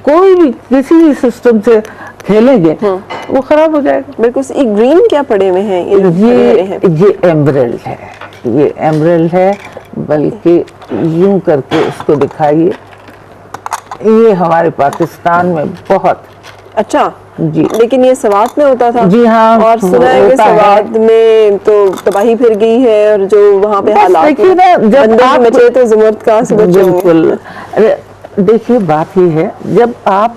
कोई भी किसी भी सिस्टम से खेलेंगे वो खराब हो जाएगा। बिल्कुल। ये ग्रीन क्या पड़े हुए हैं? ये एमरल्ड है, ये एमरल्ड है, बल्कि यूं करके इसको दिखाइए, ये हमारे पाकिस्तान में बहुत। अच्छा जी, लेकिन ये सवात में होता था। जी हाँ, और सुना है कि सवात में तो तबाही फिर गई है, और जो वहाँ पे हालात देखिए ना, जब आप बचे तो ज़ुमर्द कहाँ से बचे? बिल्कुल। अरे देखिए, बात ये है, जब आप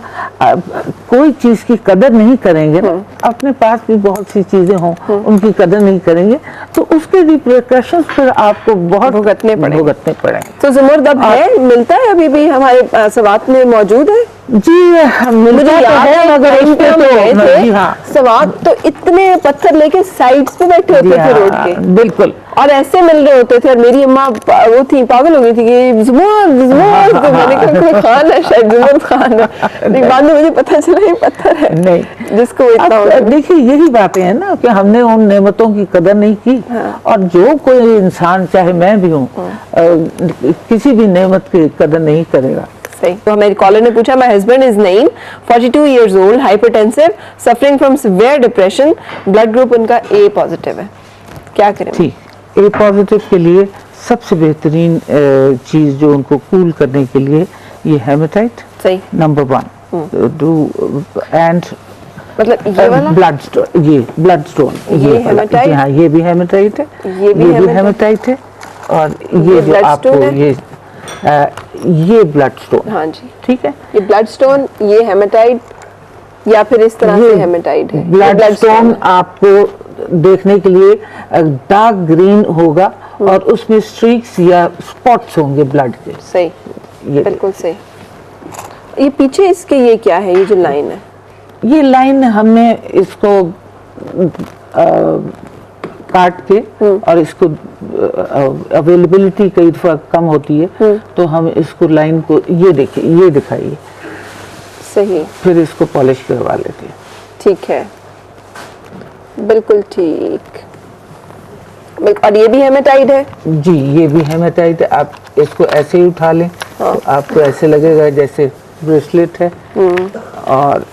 कोई चीज की कदर नहीं करेंगे ना, अपने पास भी बहुत सी चीजें हों उनकी कदर नहीं करेंगे, तो उसके रिपरकशंस फिर आपको बहुत भुगतने पड़ेंगे। तो ज़ुमर्द अब है, मिलता है अभी भी हमारे सवात में मौजूद है? जी मिलता तो है, मगर इस पे तो जी हाँ, सवात तो इतने पत्थर लेके साइड्स पे बैठे होते थे रोड के, बिल्कुल, और ऐसे मिल रहे होते थे, और मेरी अम्मा वो थी, पागल हो गई थी कि ज़ुमर्द, तो मैंने कहा कोई खान है शायद, ज़ुमर्द खान है, लेकिन बाद में मुझे पता चला ये पत्थर है नहीं जिसको इतना। देखिए यही बातें हैं ना कि हमने उन नेमतों की कदर नहीं की। और जो कोई इंसान, चाहे मैं भी हूँ, किसी भी नेमत की कदर नहीं करेगा। सही। तो हमारे कॉलर ने पूछा, my husband is Naeem, 42 years old, hypertensive, suffering from severe depression, blood group उनका ए पॉजिटिव है, क्या करें? ठीक, ए पॉजिटिव के लिए सबसे बेहतरीन चीज जो उनको कूल करने के लिए ये हेमेटाइट, सही, नंबर 1 डू, एंड मतलब ये वाला ब्लड स्टोन, ये ब्लड स्टोन, ये हेमेटाइट, हाँ ये भी हेमेटाइट है, ये भी हेमेटाइट है, और ये जो आपको ये ब्लड स्टोन, हाँ जी, ठीक है, ये ब्लड स्टोन, ये हेमेटाइट, या फिर इस तरह से हेमेटाइट है। ब्लड स्टोन आपको देखने के लिए डार्क ग्रीन होगा और उसमें स्ट्रीक्स या स्पॉट्स होंगे ब्लड के। सही, ये बिल्कुल सही। ये पीछे इसके ये क्या है, ये जो लाइन है? ये लाइन हमने इसको काट के, और इसको अवेलेबिलिटी कई दफा कम होती है, तो हम इसको लाइन को ये देखिए, ये दिखाइए, सही, फिर इसको पॉलिश करवा लेते हैं। ठीक है, बिल्कुल ठीक। और ये भी हेमेटाइट है? जी, ये भी हेमेटाइट है। आप इसको ऐसे ही उठा लें, तो आपको ऐसे लगेगा जैसे ब्रेसलेट है, और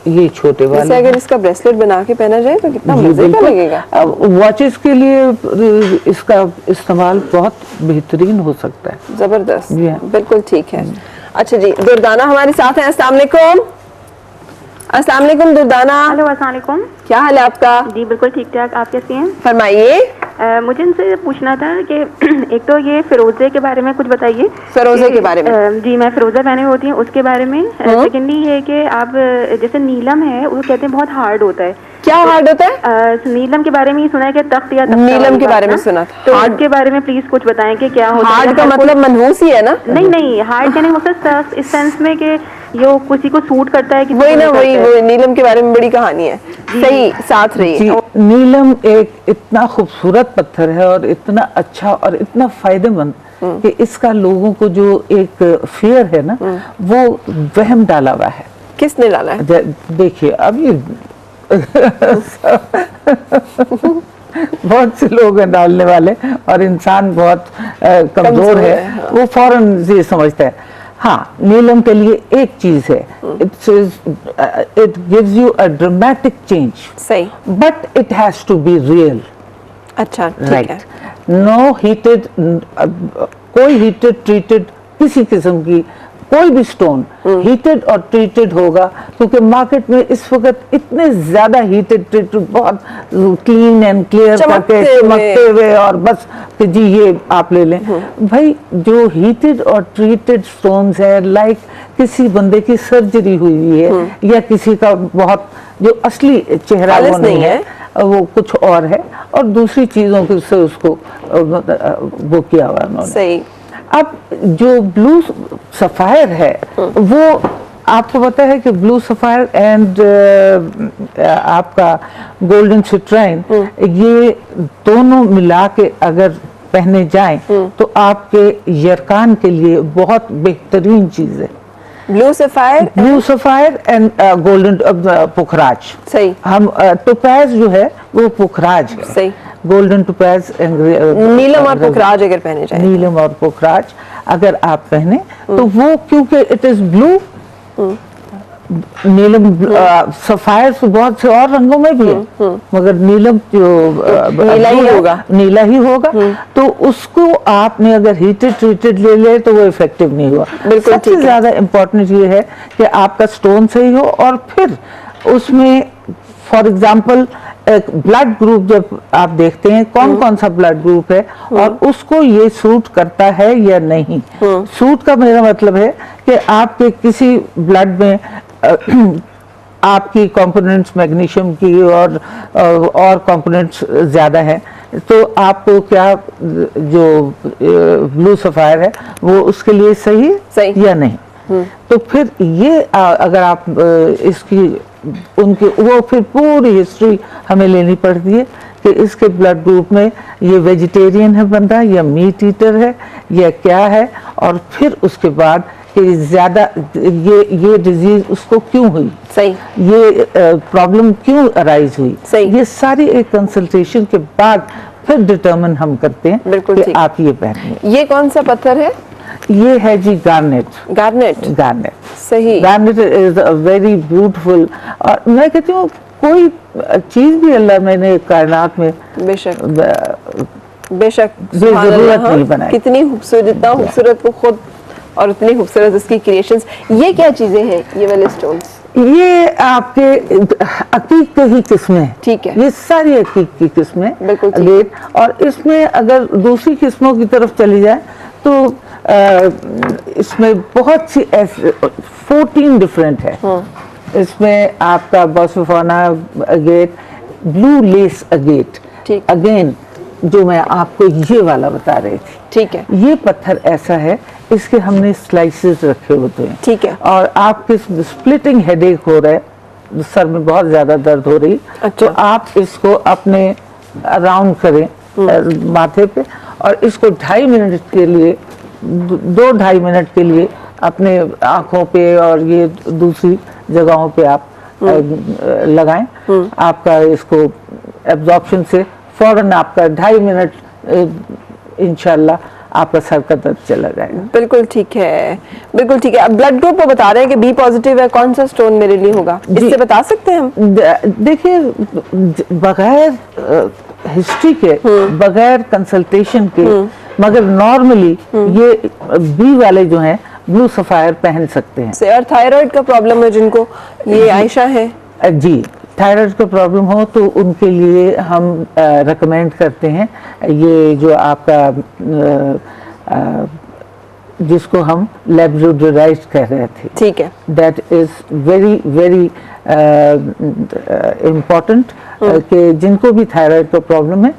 ये छोटे वाले, अगर इसका ब्रेसलेट बना के पहना जाए तो कितना मजे का लगेगा। अब वॉचेस के लिए इसका इस्तेमाल बहुत बेहतरीन हो सकता है। जबरदस्त, बिल्कुल ठीक है। अच्छा जी, दुर्दाना हमारे साथ हैं। अस्सलाम वालेकुम। अस्सलाम वालेकुम दुर्दाना। हेलो, अस्सलाम वालेकुम। क्या हाल है आपका? जी बिल्कुल ठीक ठाक, आप कैसी हैं? फरमाइए। मुझे इनसे पूछना था कि एक तो ये फिरोजे के बारे में कुछ बताइए। फिरोजे के बारे में? जी, मैं फिरोजा पहने होती हूँ, उसके बारे में। सेकेंडली ये कि आप जैसे नीलम है, वो कहते हैं बहुत हार्ड होता है। क्या हार्ड होता है? नीलम के बारे में ही सुना है कि तख्त या नीलम के बारे में सुना था। तो हार्ड के बारे में प्लीज कुछ बताएं कि क्या होता है। हार्ड का मतलब मनहूस ही है ना? नहीं, हार्ड कहने का मकसद इस सेंस में कि यो किसी को सूट करता है कि वही ना, वही नीलम के बारे में बड़ी कहानी है। सही, साथ रही। नीलम एक इतना खूबसूरत पत्थर है और इतना अच्छा और इतना फायदेमंद कि इसका लोगों को जो एक फियर है ना, वो वहम डाला हुआ है। किसने डाला है? देखिए, अब ये बहुत से लोग हैं डालने वाले, और इंसान बहुत कमजोर है, हाँ। वो फौरन ये समझता है। हाँ, नीलम के लिए एक चीज है, it gives you a dramatic change, सही, but it has to be real. अच्छा, ठीक है। नो हीटेड, कोई हीटेड ट्रीटेड किसी किस्म की कोई भी स्टोन हीटेड और ट्रीटेड होगा, क्योंकि मार्केट में इस वक्त इतने ज्यादा हीटेड ट्रीटेड, बहुत क्लीन एंड क्लियर करके चमकते हुए, और बस कि जी ये आप ले लें। भाई, जो हीटेड और ट्रीटेड स्टोन्स है, लाइक किसी बंदे की सर्जरी हुई है, या किसी का बहुत जो असली चेहरा वो नहीं है, वो कुछ और है, और दूसरी चीजों से उसको वो किया हुआ उन्होंने। सही। अब जो ब्लू सफायर है, वो आपको पता है कि ब्लू सफायर एंड आपका गोल्डन सिट्राइन, ये दोनों मिला के अगर पहने जाएं तो आपके यरकान के लिए बहुत बेहतरीन चीज है। ब्लू सफायर एंड गोल्डन पुखराज। सही। हम टोपैज जो है वो पुखराज है। सही। गोल्डन टोपैज एंड नीलम और पुखराज अगर पहने जाए, नीलम और पुखराज अगर आप पहने तो वो, क्योंकि it is blue Neelam sapphire तो बहुत से और रंगों में भी है, मगर नीलम जो नीला ही होगा। नीला ही होगा। तो उसको आपने अगर हीटेड ट्रीटेड ले ले तो वो इफेक्टिव नहीं हुआ। बिल्कुल सबसे ठीक है। ज्यादा इम्पोर्टेंट ये है कि आपका स्टोन सही हो, और फिर उसमें फॉर एग्जाम्पल एक ब्लड ग्रुप जब आप देखते हैं कौन कौन सा ब्लड ग्रुप है और उसको ये सूट करता है या नहीं। सूट का मेरा मतलब है कि आपके किसी ब्लड में आपकी कंपोनेंट्स मैग्नीशियम की और कंपोनेंट्स ज्यादा है, तो आपको क्या जो ब्लू सफायर है वो उसके लिए सही सही। या नहीं। तो फिर ये अगर आप इसकी उनकी वो फिर पूरी हिस्ट्री हमें लेनी पड़ती है कि इसके ब्लड ग्रुप में ये वेजिटेरियन है बंदा या मीट ईटर है या क्या है, और फिर उसके बाद कि ज्यादा ये डिजीज उसको क्यों हुई, सही, ये प्रॉब्लम क्यों अराइज हुई, सही। ये सारी एक कंसल्टेशन के बाद फिर डिटरमिन हम करते हैं बिल्कुल कि ठीक। आप ये पहनिए। ये कौन सा पत्थर है? ये है जी गार्नेट। गार्नेट, सही। Garnet is a very beautiful, और मैं कहती हूँ कोई चीज भी अल्लाह मैंने कायनात में बेशक जरूरत नहीं बनाई। कितनी खूबसूरत, जितना खूबसूरत वो खुद और उतनी खूबसूरत उसकी क्रिएशंस। ये क्या चीजें हैं ये वाले स्टोन्स? ये आपके अकीक के ही किस्में हैं। ठीक है। ये सारी अकीक की किस्में बिल्कुल ठीक। अगेन, और इसमें अगर दूसरी किस्मों की तरफ चली जाए तो इसमें बहुत सी ऐसे 14 डिफरेंट है। इसमें आपका बॉसफोना अगेट, ब्लू लेस अगेट, ठीक। अगेन जो मैं आपको ये वाला बता रही थी, ठीक है, ये पत्थर ऐसा है, इसके हमने स्लाइसेस रखे होते हैं। ठीक है। और आपके स्प्लिटिंग हेडेक हो रहा है, सर में बहुत ज्यादा दर्द हो रही, अच्छा। तो आप इसको अपने राउंड करें माथे पे, और इसको 2.5 मिनट के लिए 2-2.5 मिनट के लिए अपने आंखों पे और ये दूसरी जगहों पे आप लगाएं। आपका इसको एब्जॉर्प्शन से फौरन आपका 2.5 मिनट इंशाल्लाह आपका सर का दर्द चला जाएगा। बिल्कुल ठीक है, बिल्कुल ठीक है। अब ब्लड ग्रुप वो बता रहे हैं कि बी पॉजिटिव है, कौन सा स्टोन मेरे लिए होगा, इससे बता सकते हैं हम? देखिए, बगैर हिस्ट्री के, बगैर कंसल्टेशन के, मगर नॉर्मली ये बी वाले जो हैं ब्लू सफायर पहन सकते हैं। और थायराइड का प्रॉब्लम है जिनको, ये आयशा है जी, थायराइड का प्रॉब्लम हो तो उनके लिए हम रिकमेंड करते हैं ये जो आपका जिसको हम लेब्रोडोराइट कह रहे थे, ठीक है, that is very very important कि जिनको भी थायराइड का प्रॉब्लम है,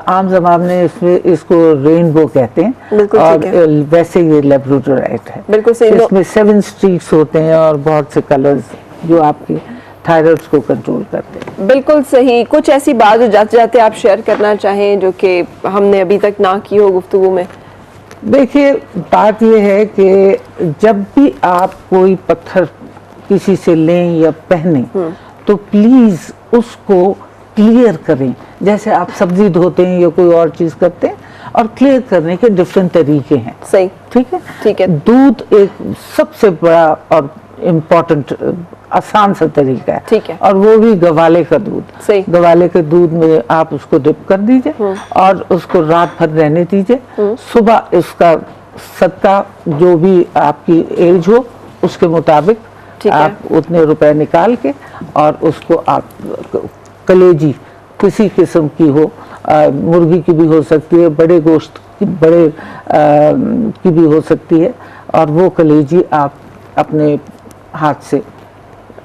आम जबान में इसको रेनबो कहते हैं, बिल्कुल और ठीक है। वैसे ये लेब्रोडोराइट है। बिल्कुल सही। इसमें 7 स्ट्रीक्स होते हैं और बहुत से कलर्स जो आपकी थायराइड को कंट्रोल करते हैं। बिल्कुल सही। कुछ ऐसी बात जो जाते जाते आप शेयर करना चाहें जो कि हमने अभी तक ना की हो गुफ्तगू में? देखिए, बात यह है कि जब भी आप कोई पत्थर किसी से लें या पहने तो प्लीज उसको क्लियर करें, जैसे आप सब्जी धोते हैं या कोई और चीज करते हैं, और क्लियर करने के डिफरेंट तरीके हैं। सही, ठीक है, ठीक है। दूध एक सबसे बड़ा और इम्पोर्टेंट आसान सा तरीका है, ठीक है। और वो भी गवाले का दूध। सही। गवाले के दूध में आप उसको डिप कर दीजिए और उसको रात भर रहने दीजिए। सुबह इसका सदका जो भी आपकी एज हो उसके मुताबिक आप उतने रुपए निकाल के और उसको आप कलेजी किसी किस्म की हो, मुर्गी की भी हो सकती है, बड़े गोश्त की की भी हो सकती है, और वो कलेजी आप अपने हाथ से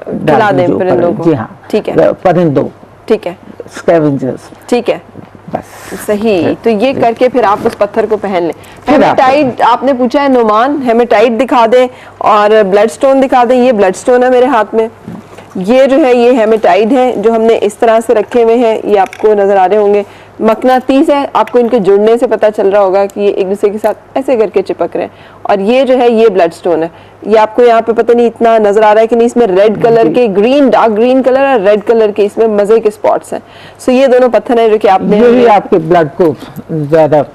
खिला दें परिंदों को। जी हाँ, ठीक है, परिंदों, ठीक है, स्कैवेंजर्स, ठीक है, बस सही। तो ये करके फिर आप उस पत्थर को पहन लें। हेमेटाइट आपने पूछा है नुमान, हेमेटाइट दिखा दें और ब्लड स्टोन दिखा दें। ये ब्लड स्टोन है मेरे हाथ में, ये जो है ये हेमेटाइड है जो हमने इस तरह से रखे हुए हैं, ये आपको नजर आ रहे होंगे। मकनातीस है, आपको इनके जुड़ने से पता चल रहा होगा कि ये एक दूसरे के साथ ऐसे करके चिपक रहे हैं। और ये जो है ये ब्लड स्टोन है, ये आपको यहाँ पे पता नहीं इतना नजर आ रहा है कि नहीं, इसमें रेड कलर के, ग्रीन, डार्क ग्रीन कलर और रेड कलर के इसमें मजे के स्पॉट्स हैं। सो ये दोनों पत्थर हैं जो कि आपने आपके ब्लड को ज्यादा